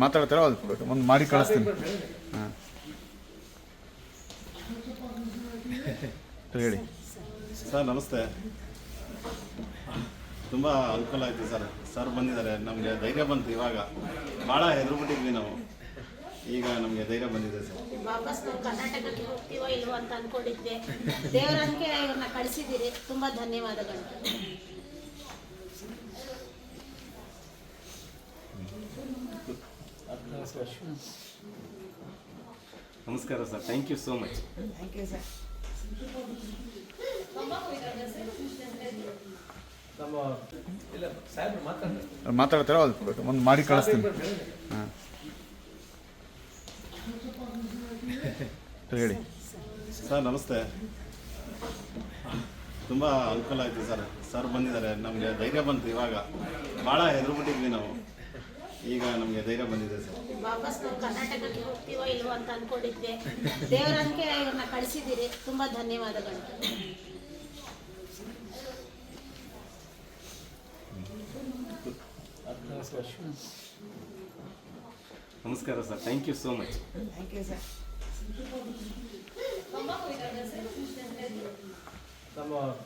ಮಾತಾಡ್ತಾರೋ ಅದು ಒಂದು ಮಾಡಿ ಕಳಿಸ್ತೀನಿ. ಹಾಂ ಹೇಳಿ ಸರ್. ನಮಸ್ತೆ. ತುಂಬ ಅನುಕೂಲ ಆಯಿತು ಸರ್. ಸರ್ ಬಂದಿದ್ದಾರೆ, ನಮಗೆ ಧೈರ್ಯ ಬಂತು. ಇವಾಗ ಭಾಳ ಹೆದರ್ಬಿಟ್ಟಿದ್ವಿ ನಾವು, ಈಗ ನಮಗೆ ಧೈರ್ಯ ಬಂದಿದೆ ಸರ್. ವಾಪಸ್ ನಾವು ಕರ್ನಾಟಕಕ್ಕೆ ಹೋಗ್ತೀವೋ ಇಲ್ವೋ ಅಂತ ಅಂದ್ಕೊಂಡಿದ್ದೆ. ದೇವರಂಗೆ ಇವ್ರನ್ನ ಕಳಿಸಿದ್ದೀರಿ, ತುಂಬ ಧನ್ಯವಾದಗಳು. ನಮಸ್ಕಾರ sir, thank you so much. Thank you sir. ಮಾತಾಡ್ತಾರೋ ಅದು ಒಂದು ಮಾಡಿ ಕಳಿಸ್ತೀನಿ. ಹಾಂ ಹೇಳಿ ಸರ್. ನಮಸ್ತೆ. ತುಂಬ ಅನುಕೂಲ ಆಯಿತು ಸರ್. ಸರ್ ಬಂದಿದ್ದಾರೆ, ನಮಗೆ ಧೈರ್ಯ ಬಂತು. ಇವಾಗ ಭಾಳ ಹೆದರ್ಬಿಟ್ಟಿದ್ವಿ ನಾವು, ಈಗ ನಮಗೆ ಧೈರ್ಯ ಬಂದಿದೆ ಸರ್. ವಾಪಸ್ ನಾವು ಕರ್ನಾಟಕಕ್ಕೆ ಹೋಗ್ತೀವೋ ಇಲ್ವೋ ಅಂತ ಅಂದ್ಕೊಂಡಿದ್ದೆ. ದೇವರಂಗೆ ಇವ್ರನ್ನ ಕಳಿಸಿದ್ದೀರಿ, ತುಂಬ ಧನ್ಯವಾದಗಳು. ನಮಸ್ಕಾರ sir, thank you so much. Thank you sir.